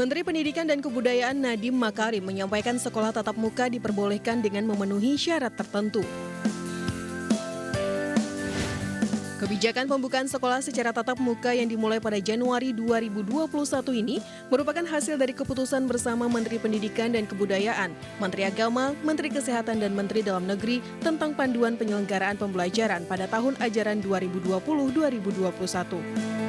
Menteri Pendidikan dan Kebudayaan Nadiem Makarim menyampaikan sekolah tatap muka diperbolehkan dengan memenuhi syarat tertentu. Kebijakan pembukaan sekolah secara tatap muka yang dimulai pada Januari 2021 ini merupakan hasil dari keputusan bersama Menteri Pendidikan dan Kebudayaan, Menteri Agama, Menteri Kesehatan, dan Menteri Dalam Negeri tentang panduan penyelenggaraan pembelajaran pada tahun ajaran 2020-2021.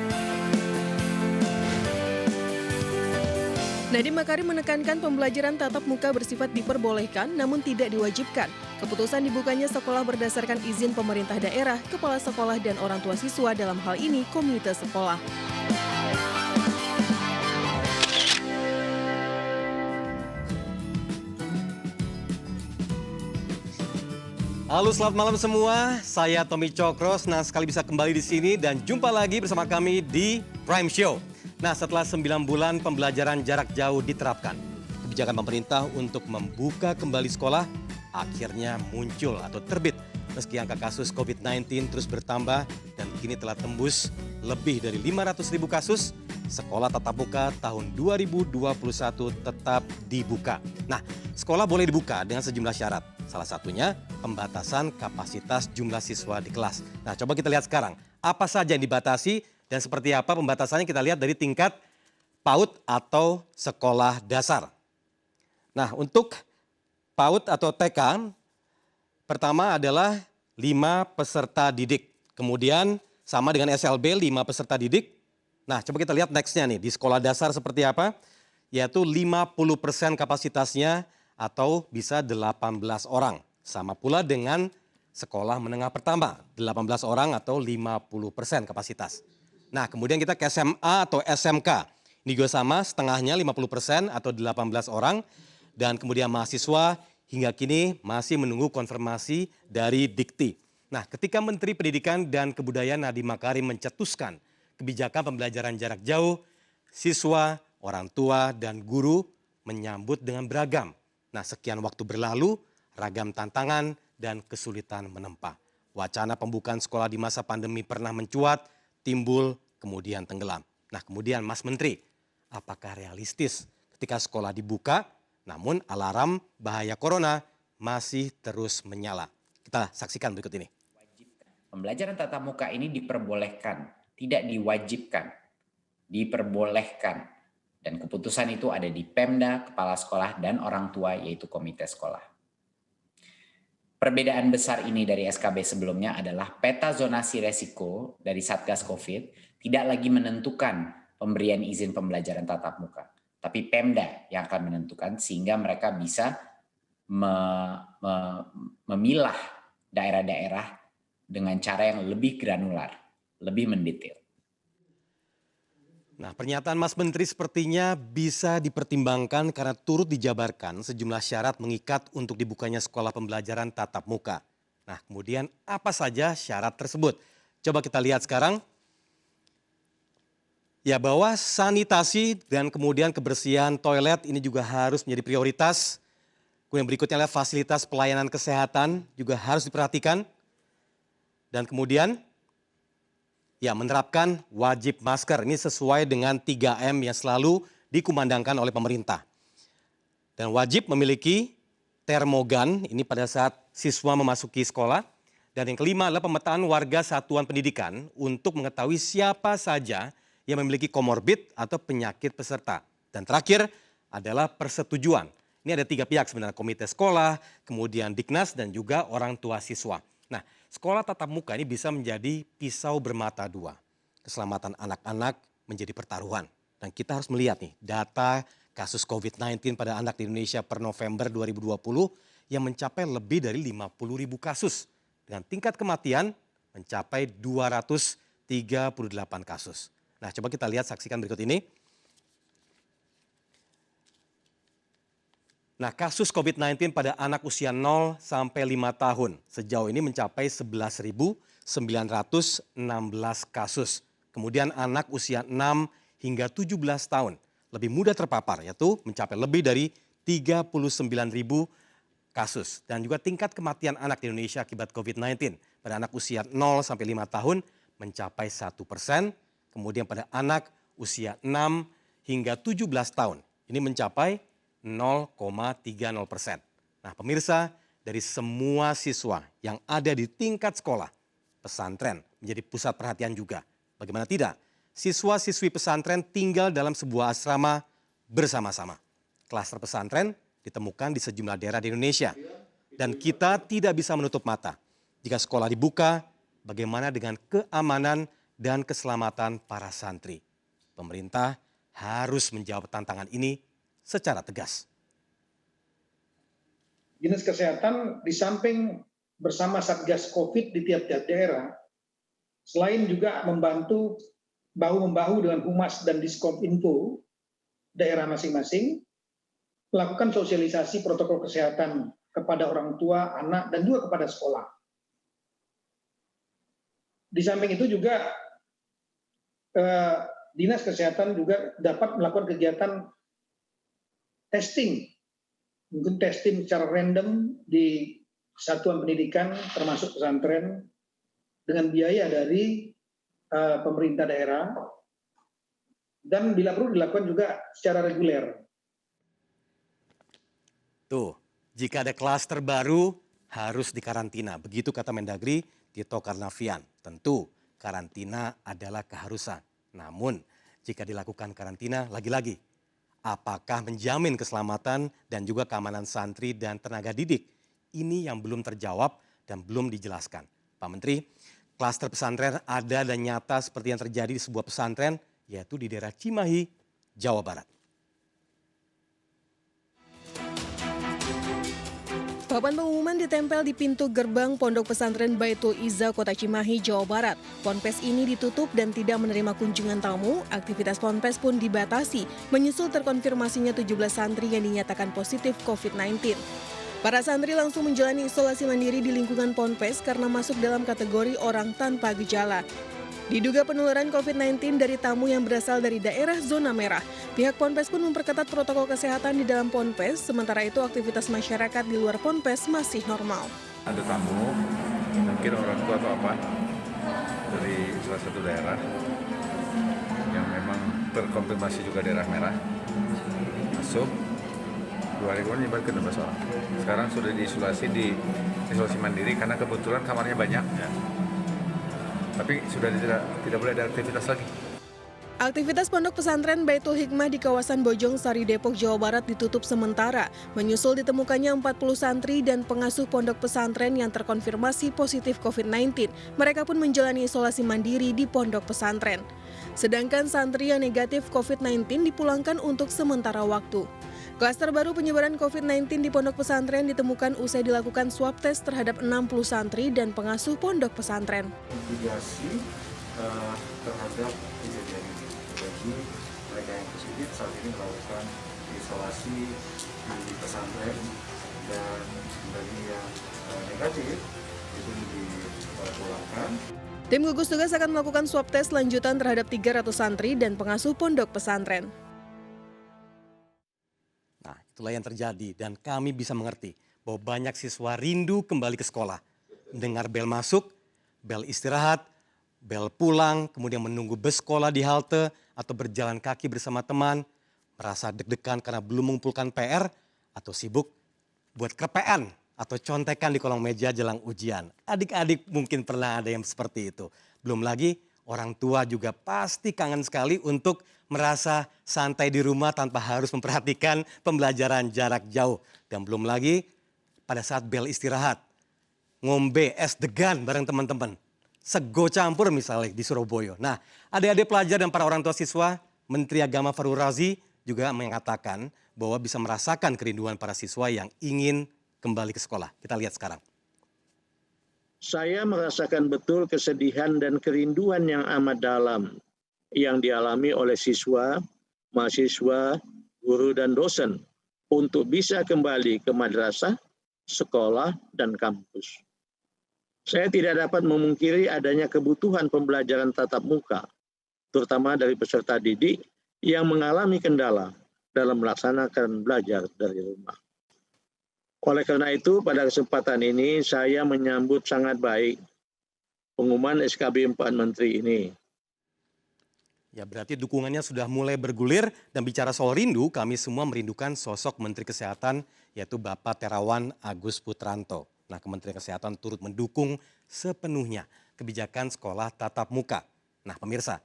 Nadiem Makarim menekankan pembelajaran tatap muka bersifat diperbolehkan namun tidak diwajibkan. Keputusan dibukanya sekolah berdasarkan izin pemerintah daerah, kepala sekolah, dan orang tua siswa, dalam hal ini komite sekolah. Halo, selamat malam semua. Saya Tommy Cokro, senang sekali bisa kembali di sini dan jumpa lagi bersama kami di Prime Show. Nah, setelah 9 bulan pembelajaran jarak jauh diterapkan, kebijakan pemerintah untuk membuka kembali sekolah akhirnya muncul atau terbit. Meski angka kasus COVID-19 terus bertambah dan kini telah tembus lebih dari 500.000 kasus, sekolah tatap muka tahun 2021 tetap dibuka. Nah, sekolah boleh dibuka dengan sejumlah syarat. Salah satunya pembatasan kapasitas jumlah siswa di kelas. Nah, coba kita lihat sekarang apa saja yang dibatasi dan seperti apa pembatasannya, kita lihat dari tingkat PAUD atau sekolah dasar. Nah, untuk PAUD atau TK, pertama adalah 5 peserta didik. Kemudian sama dengan SLB 5 peserta didik. Nah, coba kita lihat next-nya nih, di sekolah dasar seperti apa, yaitu 50% kapasitasnya atau bisa 18 orang. Sama pula dengan sekolah menengah pertama, 18 orang atau 50% kapasitas. Nah, kemudian kita ke SMA atau SMK. Ini juga sama, setengahnya 50% atau 18 orang. Dan kemudian mahasiswa hingga kini masih menunggu konfirmasi dari Dikti. Nah, ketika Menteri Pendidikan dan Kebudayaan Nadiem Makarim mencetuskan kebijakan pembelajaran jarak jauh, siswa, orang tua, dan guru menyambut dengan beragam. Nah, sekian waktu berlalu, ragam tantangan dan kesulitan menempa. Wacana pembukaan sekolah di masa pandemi pernah mencuat, timbul, kemudian tenggelam. Nah, kemudian Mas Menteri, apakah realistis ketika sekolah dibuka, namun alarm bahaya corona masih terus menyala? Kita saksikan berikut ini. Pembelajaran tatap muka ini diperbolehkan, tidak diwajibkan. Diperbolehkan. Dan keputusan itu ada di Pemda, kepala sekolah, dan orang tua, yaitu komite sekolah. Perbedaan besar ini dari SKB sebelumnya adalah peta zonasi resiko dari Satgas COVID tidak lagi menentukan pemberian izin pembelajaran tatap muka, tapi Pemda yang akan menentukan sehingga mereka bisa memilah daerah-daerah dengan cara yang lebih granular, lebih mendetail. Nah, pernyataan Mas Menteri sepertinya bisa dipertimbangkan karena turut dijabarkan sejumlah syarat mengikat untuk dibukanya sekolah pembelajaran tatap muka. Nah, kemudian apa saja syarat tersebut? Coba kita lihat sekarang. Ya, bahwa sanitasi dan kemudian kebersihan toilet ini juga harus menjadi prioritas. Kemudian berikutnya adalah fasilitas pelayanan kesehatan juga harus diperhatikan. Dan kemudian ya, menerapkan wajib masker. Ini sesuai dengan 3M yang selalu dikumandangkan oleh pemerintah. Dan wajib memiliki termogan, ini pada saat siswa memasuki sekolah. Dan yang kelima adalah pemetaan warga satuan pendidikan untuk mengetahui siapa saja yang memiliki komorbid atau penyakit peserta. Dan terakhir adalah persetujuan. Ini ada 3 pihak sebenarnya, komite sekolah, kemudian Diknas, dan juga orang tua siswa. Nah, sekolah tatap muka ini bisa menjadi pisau bermata dua. Keselamatan anak-anak menjadi pertaruhan. Dan kita harus melihat nih data kasus COVID-19 pada anak di Indonesia per November 2020 yang mencapai lebih dari 50.000 kasus. Dengan tingkat kematian mencapai 238 kasus. Nah, coba kita lihat, saksikan berikut ini. Nah, kasus COVID-19 pada anak usia 0 sampai 5 tahun sejauh ini mencapai 11.916 kasus. Kemudian anak usia 6 hingga 17 tahun lebih mudah terpapar, yaitu mencapai lebih dari 39.000 kasus. Dan juga tingkat kematian anak di Indonesia akibat COVID-19 pada anak usia 0 sampai 5 tahun mencapai 1%. Kemudian pada anak usia 6 hingga 17 tahun. Ini mencapai 0,30%. Nah pemirsa, dari semua siswa yang ada di tingkat sekolah, pesantren menjadi pusat perhatian juga. Bagaimana tidak? Siswa-siswi pesantren tinggal dalam sebuah asrama bersama-sama. Klaster pesantren ditemukan di sejumlah daerah di Indonesia. Dan kita tidak bisa menutup mata. Jika sekolah dibuka, bagaimana dengan keamanan dan keselamatan para santri? Pemerintah harus menjawab tantangan ini secara tegas. Dinas Kesehatan di samping bersama Satgas COVID di tiap-tiap daerah, selain juga membantu bahu-membahu dengan Humas dan Diskominfo daerah masing-masing, melakukan sosialisasi protokol kesehatan kepada orang tua, anak, dan juga kepada sekolah. Di samping itu juga Dinas Kesehatan juga dapat melakukan kegiatan testing, mungkin testing secara random di satuan pendidikan termasuk pesantren dengan biaya dari pemerintah daerah, dan bila perlu dilakukan juga secara reguler. Tuh, jika ada klaster baru harus dikarantina. Begitu kata Mendagri Tito Karnavian. Tentu karantina adalah keharusan. Namun jika dilakukan karantina, lagi-lagi apakah menjamin keselamatan dan juga keamanan santri dan tenaga didik? Ini yang belum terjawab dan belum dijelaskan. Pak Menteri, klaster pesantren ada dan nyata seperti yang terjadi di sebuah pesantren, yaitu di daerah Cimahi, Jawa Barat. Papan pengumuman ditempel di pintu gerbang Pondok Pesantren Baitul Izzah Kota Cimahi, Jawa Barat. Ponpes ini ditutup dan tidak menerima kunjungan tamu. Aktivitas ponpes pun dibatasi, menyusul terkonfirmasinya 17 santri yang dinyatakan positif COVID-19. Para santri langsung menjalani isolasi mandiri di lingkungan ponpes karena masuk dalam kategori orang tanpa gejala. Diduga penularan COVID-19 dari tamu yang berasal dari daerah zona merah. Pihak ponpes pun memperketat protokol kesehatan di dalam ponpes, sementara itu aktivitas masyarakat di luar ponpes masih normal. Ada tamu, mungkin orang tua atau apa, dari salah satu daerah yang memang terkonfirmasi juga daerah merah, masuk 2 hari kemudian nyebar ke 16 orang. Sekarang sudah diisolasi di isolasi mandiri karena kebetulan kamarnya banyak. Ya. Tapi sudah tidak boleh ada aktivitas lagi. Aktivitas Pondok Pesantren Baitul Hikmah di kawasan Bojong Sari, Depok, Jawa Barat ditutup sementara, menyusul ditemukannya 40 santri dan pengasuh pondok pesantren yang terkonfirmasi positif COVID-19. Mereka pun menjalani isolasi mandiri di pondok pesantren. Sedangkan santri yang negatif COVID-19 dipulangkan untuk sementara waktu. Klaster baru penyebaran COVID-19 di pondok pesantren ditemukan usai dilakukan swab test terhadap 60 santri dan pengasuh pondok pesantren. Mitigasi terhadap kejadian ini. Bagi mereka yang positif saat ini melakukan isolasi di pesantren, dan bagi yang negatif itu dipulangkan. Tim gugus tugas akan melakukan swab test lanjutan terhadap 300 santri dan pengasuh pondok pesantren. Nah, itulah yang terjadi dan kami bisa mengerti bahwa banyak siswa rindu kembali ke sekolah. Mendengar bel masuk, bel istirahat, bel pulang, kemudian menunggu bus sekolah di halte atau berjalan kaki bersama teman, merasa deg-degan karena belum mengumpulkan PR atau sibuk buat kerepean atau contekan di kolong meja jelang ujian. Adik-adik mungkin pernah ada yang seperti itu. Belum lagi orang tua juga pasti kangen sekali untuk merasa santai di rumah tanpa harus memperhatikan pembelajaran jarak jauh. Dan belum lagi pada saat bel istirahat, ngombe es degan bareng teman-teman. Sego campur misalnya di Surabaya. Nah, adik-adik pelajar dan para orang tua siswa, Menteri Agama Fahrul Razi juga mengatakan bahwa bisa merasakan kerinduan para siswa yang ingin kembali ke sekolah. Kita lihat sekarang. Saya merasakan betul kesedihan dan kerinduan yang amat dalam yang dialami oleh siswa, mahasiswa, guru, dan dosen untuk bisa kembali ke madrasah, sekolah, dan kampus. Saya tidak dapat memungkiri adanya kebutuhan pembelajaran tatap muka, terutama dari peserta didik yang mengalami kendala dalam melaksanakan belajar dari rumah. Oleh karena itu, pada kesempatan ini saya menyambut sangat baik pengumuman SKB 4 Menteri ini. Ya berarti dukungannya sudah mulai bergulir dan bicara soal rindu, kami semua merindukan sosok Menteri Kesehatan yaitu Bapak Terawan Agus Putranto. Nah, Kementerian Kesehatan turut mendukung sepenuhnya kebijakan sekolah tatap muka. Nah, pemirsa,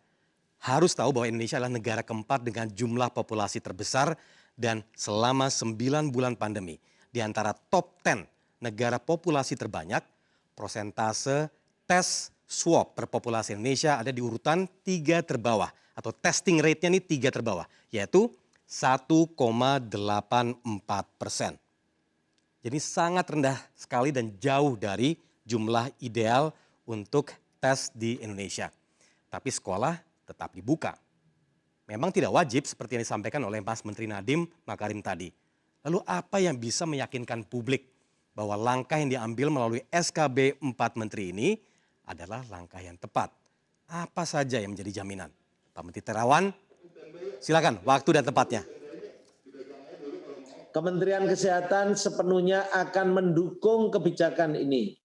harus tahu bahwa Indonesia adalah negara keempat dengan jumlah populasi terbesar dan selama 9 bulan pandemi. Di antara top 10 negara populasi terbanyak, persentase tes swab per populasi Indonesia ada di urutan 3 terbawah atau testing rate-nya ini 3 terbawah, yaitu 1,84%. Jadi sangat rendah sekali dan jauh dari jumlah ideal untuk tes di Indonesia. Tapi sekolah tetap dibuka. Memang tidak wajib seperti yang disampaikan oleh Mas Menteri Nadiem Makarim tadi. Lalu apa yang bisa meyakinkan publik bahwa langkah yang diambil melalui SKB 4 Menteri ini adalah langkah yang tepat? Apa saja yang menjadi jaminan? Pak Menteri Terawan, silakan waktu dan tempatnya. Kementerian Kesehatan sepenuhnya akan mendukung kebijakan ini.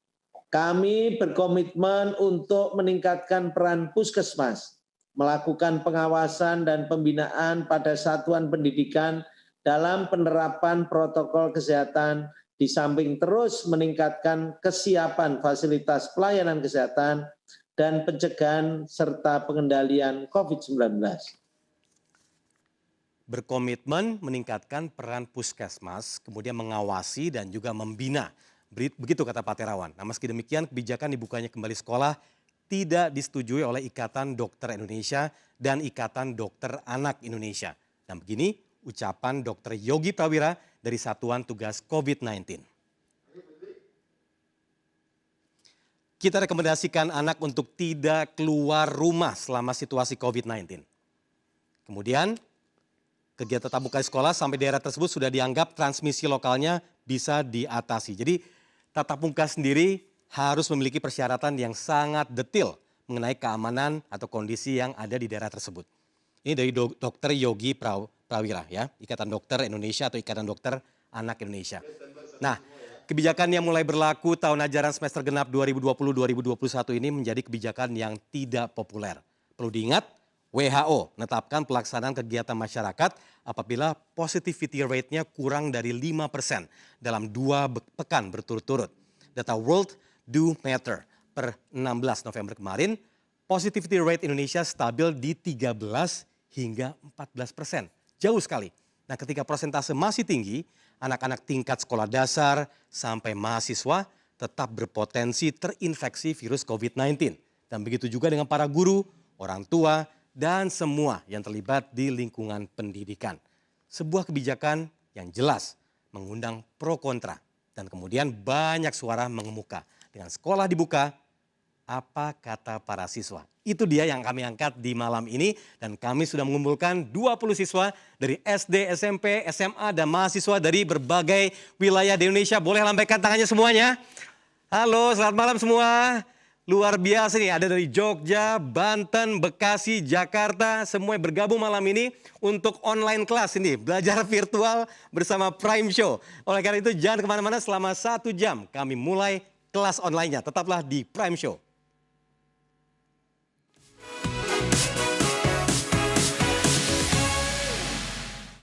Kami berkomitmen untuk meningkatkan peran puskesmas, melakukan pengawasan dan pembinaan pada satuan pendidikan dalam penerapan protokol kesehatan, di samping terus meningkatkan kesiapan fasilitas pelayanan kesehatan dan pencegahan serta pengendalian COVID-19. Berkomitmen meningkatkan peran puskesmas, kemudian mengawasi dan juga membina. Begitu kata Pak Terawan. Nah, meski demikian kebijakan dibukanya kembali sekolah tidak disetujui oleh Ikatan Dokter Indonesia dan Ikatan Dokter Anak Indonesia. Dan begini ucapan Dr. Yogi Prawira dari Satuan Tugas COVID-19. Kita rekomendasikan anak untuk tidak keluar rumah selama situasi COVID-19. Kemudian kegiatan tatap muka di sekolah sampai daerah tersebut sudah dianggap transmisi lokalnya bisa diatasi. Jadi tatap muka sendiri harus memiliki persyaratan yang sangat detail mengenai keamanan atau kondisi yang ada di daerah tersebut. Ini dari Dr. Yogi Prawira ya, Ikatan Dokter Indonesia atau Ikatan Dokter Anak Indonesia. Nah, kebijakan yang mulai berlaku tahun ajaran semester genap 2020-2021 ini menjadi kebijakan yang tidak populer. Perlu diingat, WHO menetapkan pelaksanaan kegiatan masyarakat apabila positivity rate-nya kurang dari 5% dalam 2 pekan berturut-turut. Data World Do Matter per 16 November kemarin, positivity rate Indonesia stabil di 13 hingga 14%. Jauh sekali. Nah, ketika persentase masih tinggi, anak-anak tingkat sekolah dasar sampai mahasiswa tetap berpotensi terinfeksi virus COVID-19. Dan begitu juga dengan para guru, orang tua, dan semua yang terlibat di lingkungan pendidikan. Sebuah kebijakan yang jelas mengundang pro kontra. Dan kemudian banyak suara mengemuka. Dengan sekolah dibuka, apa kata para siswa? Itu dia yang kami angkat di malam ini. Dan kami sudah mengumpulkan 20 siswa dari SD, SMP, SMA, dan mahasiswa dari berbagai wilayah di Indonesia. Boleh lambaikan tangannya semuanya? Halo, selamat malam semua. Luar biasa nih, ada dari Jogja, Banten, Bekasi, Jakarta. Semua bergabung malam ini untuk online kelas ini. Belajar virtual bersama Prime Show. Oleh karena itu jangan kemana-mana selama 1 jam. Kami mulai kelas online-nya. Tetaplah di Prime Show.